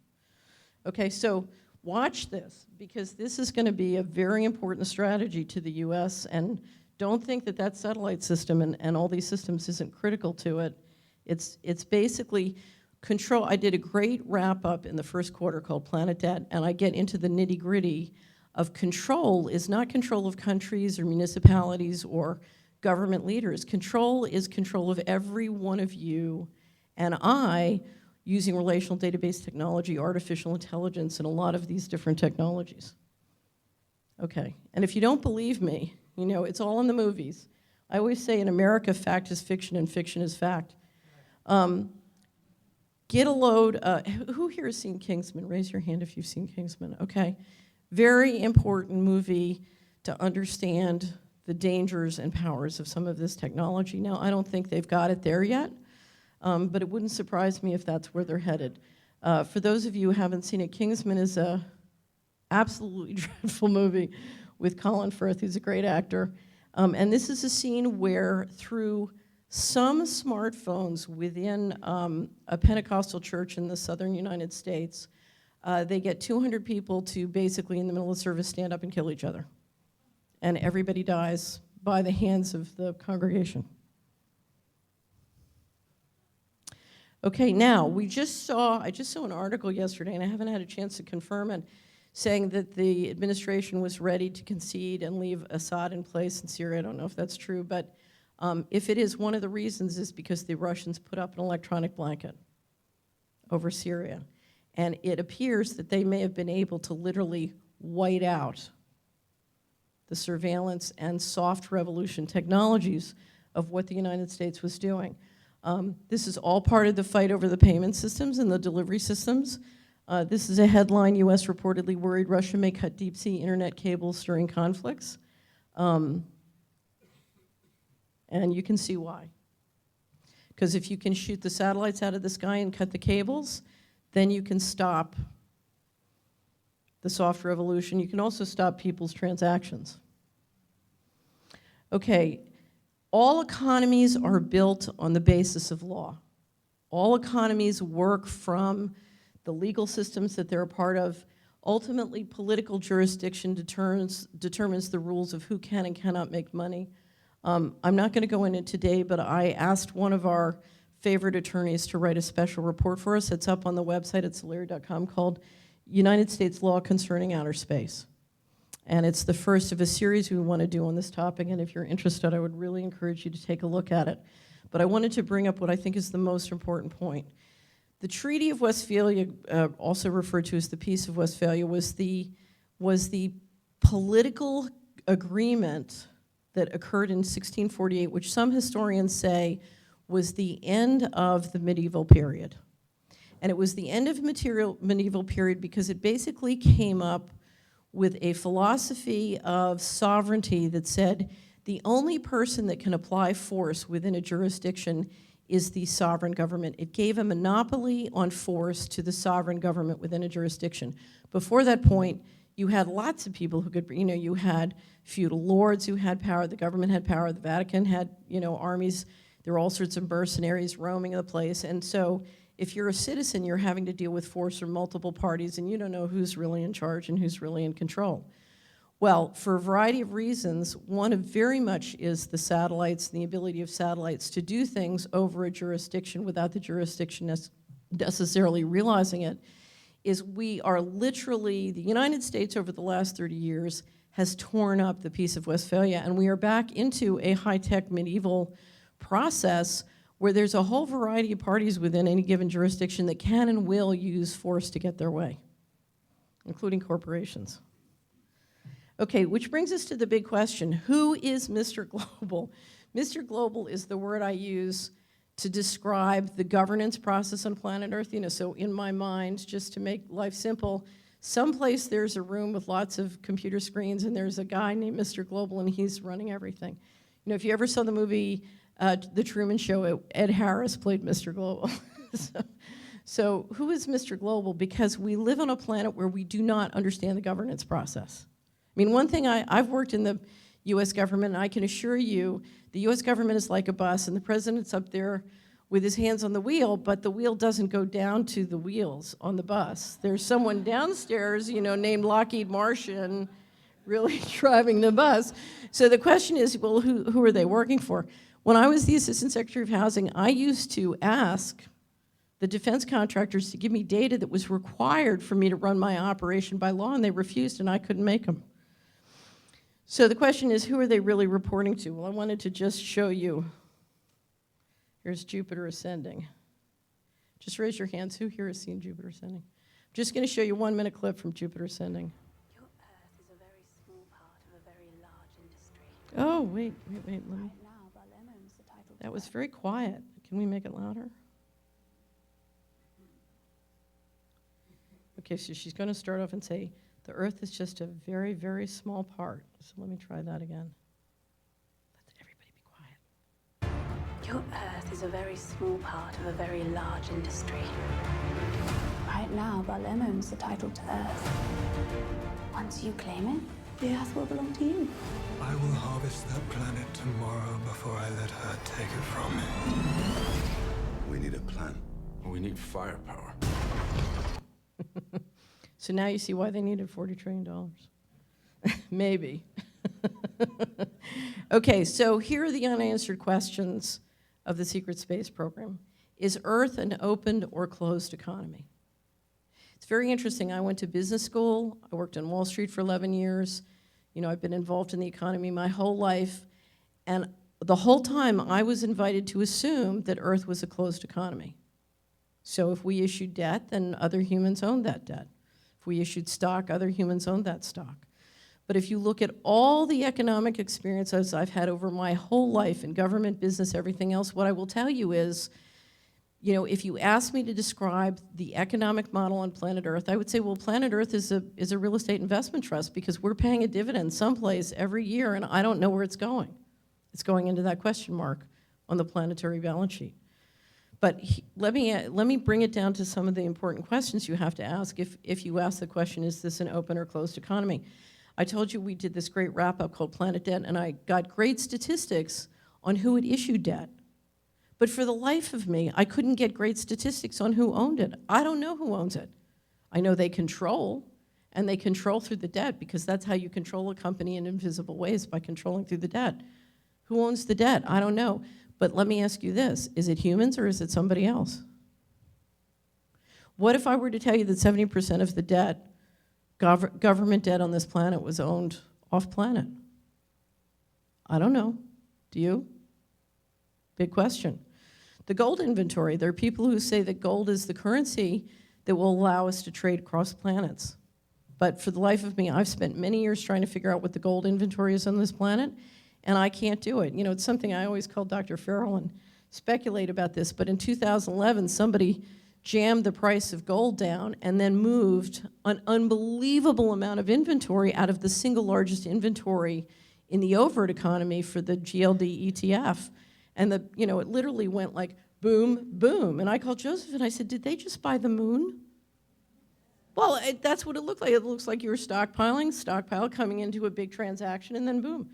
Okay, so watch this, because this is going to be a very important strategy to the US, and don't think that that satellite system and all these systems isn't critical to it. It's basically control. I did a great wrap-up in the first quarter called Planet Debt, and I get into the nitty-gritty of control is not control of countries or municipalities or government leaders. Control is control of every one of you and I using relational database technology, artificial intelligence, and a lot of these different technologies. Okay, and if you don't believe me, you know, it's all in the movies. I always say in America, fact is fiction and fiction is fact. Get a load, who here has seen Kingsman? Raise your hand if you've seen Kingsman, okay. Very important movie to understand the dangers and powers of some of this technology. Now, I don't think they've got it there yet, but it wouldn't surprise me if that's where they're headed. For those of you who haven't seen it, Kingsman is a absolutely dreadful movie with Colin Firth, who's a great actor. And this is a scene where through some smartphones within a Pentecostal church in the southern United States, they get 200 people to basically in the middle of service stand up and kill each other. And everybody dies by the hands of the congregation. Okay, now, I just saw an article yesterday, and I haven't had a chance to confirm it, saying that the administration was ready to concede and leave Assad in place in Syria. I don't know if that's true, but if it is, one of the reasons is because the Russians put up an electronic blanket over Syria. And it appears that they may have been able to literally white out the surveillance and soft revolution technologies of what the United States was doing. This is all part of the fight over the payment systems and the delivery systems. This is a headline, US reportedly worried Russia may cut deep sea internet cables during conflicts. And you can see why. Because if you can shoot the satellites out of the sky and cut the cables, then you can stop the soft revolution. You can also stop people's transactions. Okay, all economies are built on the basis of law. All economies work from the legal systems that they're a part of. Ultimately, political jurisdiction determines the rules of who can and cannot make money. I'm not going to go into it today, but I asked one of our favorite attorneys to write a special report for us. It's up on the website at solari.com called United States Law Concerning Outer Space. And it's the first of a series we want to do on this topic, and if you're interested, I would really encourage you to take a look at it. But I wanted to bring up what I think is the most important point. The Treaty of Westphalia, also referred to as the Peace of Westphalia, was the political agreement that occurred in 1648, which some historians say was the end of the medieval period. And it was the end of medieval period because it basically came up with a philosophy of sovereignty that said the only person that can apply force within a jurisdiction is the sovereign government. It gave a monopoly on force to the sovereign government within a jurisdiction. Before that point, you had lots of people who could, you had feudal lords who had power, the government had power, the Vatican had, armies, there were all sorts of mercenaries roaming the place, and so if you're a citizen, you're having to deal with force from multiple parties, and you don't know who's really in charge and who's really in control. Well, for a variety of reasons, one of very much is the satellites and the ability of satellites to do things over a jurisdiction without the jurisdiction necessarily realizing it, is we are literally, the United States over the last 30 years has torn up the Peace of Westphalia, and we are back into a high-tech medieval process where there's a whole variety of parties within any given jurisdiction that can and will use force to get their way, including corporations. Okay, which brings us to the big question. Who is Mr. Global? Mr. Global is the word I use to describe the governance process on planet Earth. So in my mind, just to make life simple, someplace there's a room with lots of computer screens and there's a guy named Mr. Global and he's running everything. If you ever saw the movie The Truman Show, Ed Harris played Mr. Global. So who is Mr. Global? Because we live on a planet where we do not understand the governance process. One thing, I've worked in the U.S. government, and I can assure you, the U.S. government is like a bus, and the president's up there with his hands on the wheel, but the wheel doesn't go down to the wheels on the bus. There's someone downstairs, named Lockheed Martian, really driving the bus. So the question is, well, who are they working for? When I was the Assistant Secretary of Housing, I used to ask the defense contractors to give me data that was required for me to run my operation by law, and they refused, and I couldn't make them. So the question is, who are they really reporting to? Well, I wanted to just show you. Here's Jupiter ascending. Just raise your hands. Who here has seen Jupiter ascending? I'm just going to show you a 1-minute clip from Jupiter ascending. Your Earth is a very small part of a very large industry. Oh, wait, let me. That was very quiet. Can we make it louder? Okay, so she's going to start off and say, the Earth is just a very, very small part. So let me try that again. Let everybody be quiet. Your Earth is a very small part of a very large industry. Right now, Barlem owns the title to Earth. Once you claim it, the Earth will belong to you. I will harvest that planet tomorrow before I let her take it from me. We need a plan. We need firepower. So now you see why they needed $40 trillion. Maybe. Okay, so here are the unanswered questions of the secret space program. Is Earth an open or closed economy? It's very interesting. I went to business school. I worked on Wall Street for 11 years. I've been involved in the economy my whole life. And the whole time I was invited to assume that Earth was a closed economy. So if we issued debt, then other humans owned that debt. If we issued stock, other humans owned that stock. But if you look at all the economic experiences I've had over my whole life in government, business, everything else, what I will tell you is, if you ask me to describe the economic model on planet Earth, I would say, well, planet Earth is a real estate investment trust because we're paying a dividend someplace every year, and I don't know where it's going. It's going into that question mark on the planetary balance sheet. But let me bring it down to some of the important questions you have to ask if you ask the question, is this an open or closed economy? I told you we did this great wrap-up called Planet Debt, and I got great statistics on who had issued debt. But for the life of me, I couldn't get great statistics on who owned it. I don't know who owns it. I know they control, and they control through the debt, because that's how you control a company in invisible ways, by controlling through the debt. Who owns the debt? I don't know. But let me ask you this, is it humans or is it somebody else? What if I were to tell you that 70% of the debt, government debt on this planet, was owned off-planet? I don't know. Do you? Big question. The gold inventory, there are people who say that gold is the currency that will allow us to trade across planets. But for the life of me, I've spent many years trying to figure out what the gold inventory is on this planet, and I can't do it. You know, it's something I always call Dr. Farrell and speculate about this, but in 2011, somebody jammed the price of gold down and then moved an unbelievable amount of inventory out of the single largest inventory in the overt economy for the GLD ETF. And it literally went like boom, boom. And I called Joseph and I said, did they just buy the moon? Well, that's what it looked like. It looks like you were stockpile coming into a big transaction, and then boom.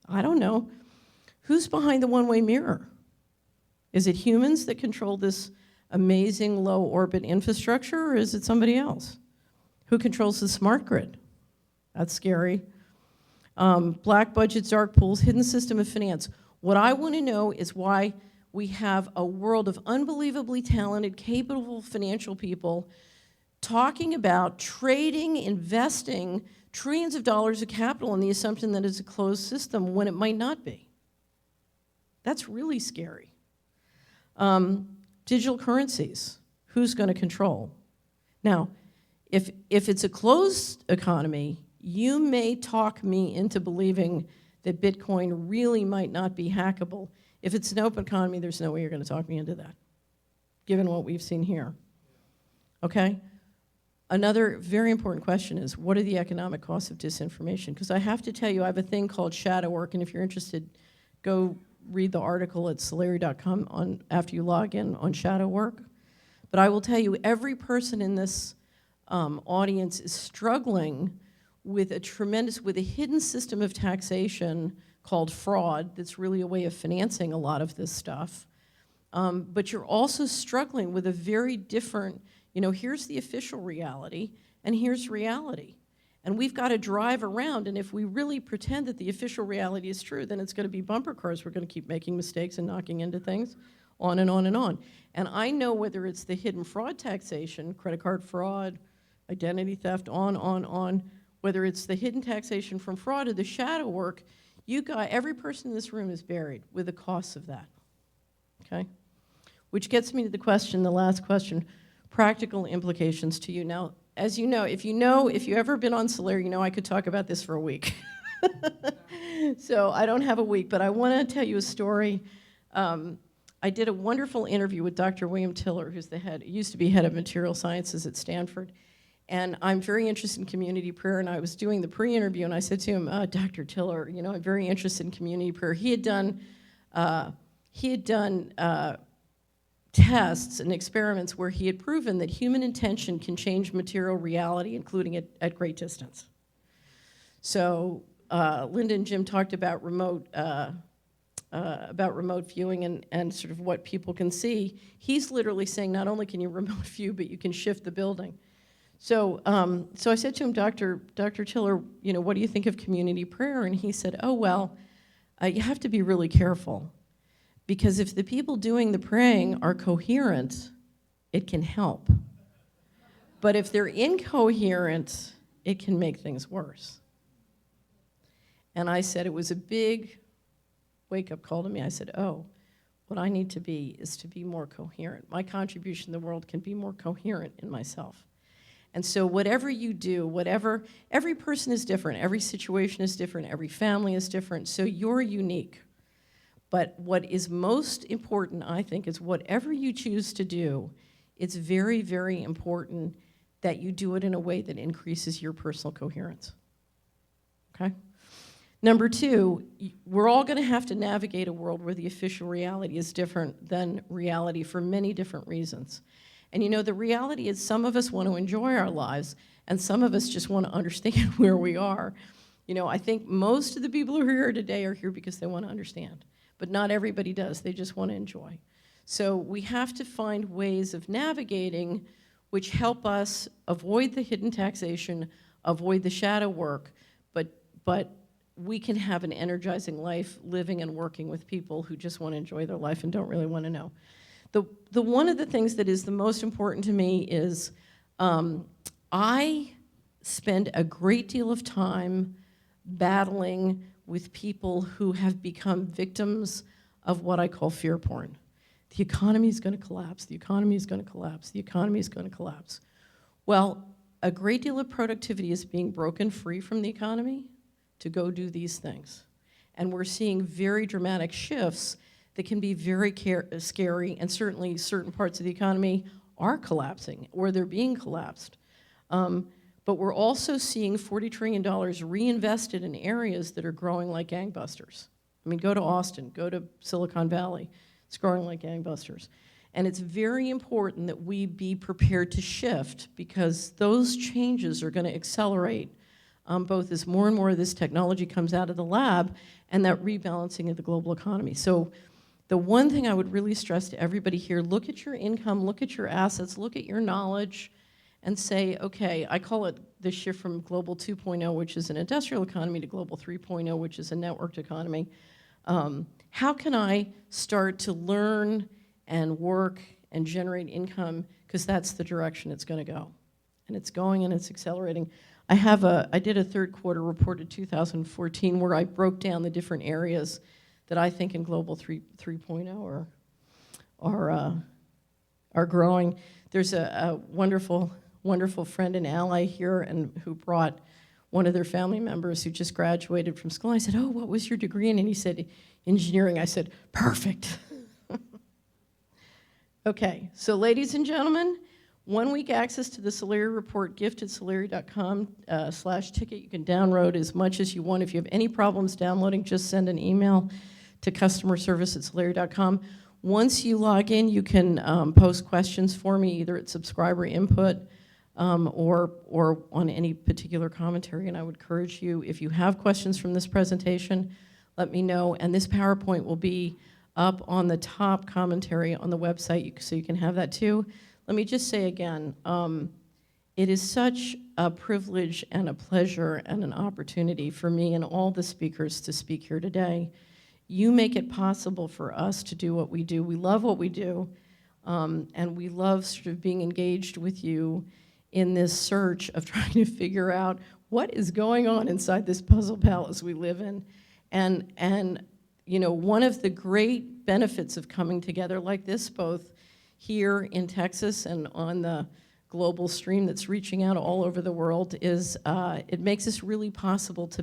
I don't know. Who's behind the one-way mirror? Is it humans that control this amazing low-orbit infrastructure, or is it somebody else? Who controls the smart grid? That's scary. Black budgets, dark pools, hidden system of finance. What I want to know is why we have a world of unbelievably talented, capable financial people talking about trading, investing trillions of dollars of capital on the assumption that it's a closed system when it might not be. That's really scary. Digital currencies, who's going to control? Now, if it's a closed economy, you may talk me into believing that Bitcoin really might not be hackable. If it's an open economy, there's no way you're going to talk me into that, given what we've seen here. Okay? Another very important question is, what are the economic costs of disinformation? Because I have to tell you, I have a thing called shadow work, and if you're interested, go read the article at Solari.com after you log in on shadow work. But I will tell you, every person in this audience is struggling with a hidden system of taxation called fraud that's really a way of financing a lot of this stuff. But you're also struggling with a very different, here's the official reality, and here's reality. And we've got to drive around, and if we really pretend that the official reality is true, then it's going to be bumper cars. We're going to keep making mistakes and knocking into things, on and on and on. And I know whether it's the hidden fraud taxation, credit card fraud, identity theft, on, whether it's the hidden taxation from fraud or the shadow work, every person in this room is buried with the costs of that, okay? Which gets me to the last question, practical implications to you. Now, as you know, if you've ever been on Solari, you know I could talk about this for a week. So I don't have a week, but I want to tell you a story. I did a wonderful interview with Dr. William Tiller, who's used to be head of material sciences at Stanford. And I'm very interested in community prayer, and I was doing the pre-interview, and I said to him, Dr. Tiller, I'm very interested in community prayer. He had done tests and experiments where he had proven that human intention can change material reality, including at great distance. So Linda and Jim talked about remote viewing and sort of what people can see. He's literally saying not only can you remote view, but you can shift the building. So I said to him, Dr. Tiller, what do you think of community prayer? And he said, oh, well, you have to be really careful, because if the people doing the praying are coherent, it can help. But if they're incoherent, it can make things worse. And I said, it was a big wake-up call to me. I said, oh, what I need to be is to be more coherent. My contribution to the world can be more coherent in myself. And so whatever you do, every person is different, every situation is different, every family is different, so you're unique. But what is most important, I think, is whatever you choose to do, it's very, very important that you do it in a way that increases your personal coherence. Okay? Number two, we're all going to have to navigate a world where the official reality is different than reality for many different reasons. And you know, the reality is some of us want to enjoy our lives, and some of us just want to understand where we are. You know, I think most of the people who are here today are here because they want to understand, but not everybody does. They just want to enjoy. So we have to find ways of navigating which help us avoid the hidden taxation, avoid the shadow work, but we can have an energizing life living and working with people who just want to enjoy their life and don't really want to know. The one of the things that is the most important to me is I spend a great deal of time battling with people who have become victims of what I call fear porn. The economy is going to collapse, the economy is going to collapse, the economy is going to collapse. Well, a great deal of productivity is being broken free from the economy to go do these things. And we're seeing very dramatic shifts that can be very scary, and certainly certain parts of the economy are collapsing, or they're being collapsed. But we're also seeing $40 trillion reinvested in areas that are growing like gangbusters. I mean, go to Austin, go to Silicon Valley. It's growing like gangbusters. And it's very important that we be prepared to shift, because those changes are going to accelerate both as more and more of this technology comes out of the lab and that rebalancing of the global economy. So the one thing I would really stress to everybody here, look at your income, look at your assets, look at your knowledge, and say, okay, I call it the shift from global 2.0, which is an industrial economy, to global 3.0, which is a networked economy. How can I start to learn and work and generate income, because that's the direction it's going to go. And it's going and it's accelerating. I did a third quarter report in 2014 where I broke down the different areas that I think in global 3.0 are growing. There's a wonderful, wonderful friend and ally here, and who brought one of their family members who just graduated from school. I said, oh, what was your degree in? And he said, engineering. I said, perfect. Okay, so ladies and gentlemen, 1 week access to the Solari report, gift at solari.com/ticket. You can download as much as you want. If you have any problems downloading, just send an email to customerservice@solari.com. Once you log in, you can post questions for me, either at subscriber input or on any particular commentary. And I would encourage you, if you have questions from this presentation, let me know. And this PowerPoint will be up on the top commentary on the website, so you can have that too. Let me just say again, it is such a privilege and a pleasure and an opportunity for me and all the speakers to speak here today. You make it possible for us to do what we do. We love what we do, and we love sort of being engaged with you in this search of trying to figure out what is going on inside this puzzle palace we live in. And you know, one of the great benefits of coming together like this, both here in Texas and on the global stream that's reaching out all over the world, is it makes us really possible to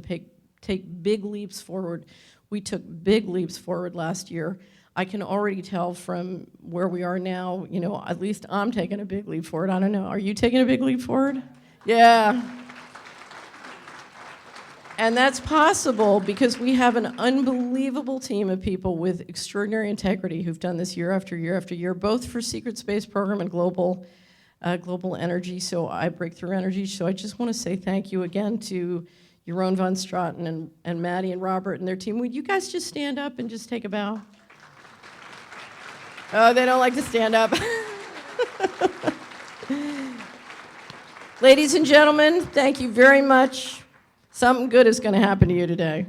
take big leaps forward. We took big leaps forward last year. I can already tell from where we are now, you know, at least I'm taking a big leap forward. I don't know, are you taking a big leap forward? Yeah. And that's possible because we have an unbelievable team of people with extraordinary integrity who've done this year after year after year, both for Secret Space Program and Global Energy, Breakthrough Energy. So I just want to say thank you again to Jeroen van Straten and Maddie and Robert and their team. Would you guys just stand up and just take a bow? Oh, they don't like to stand up. Ladies and gentlemen, thank you very much. Something good is going to happen to you today.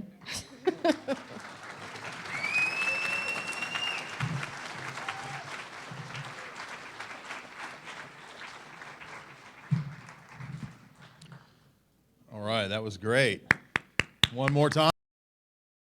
All right, that was great. One more time.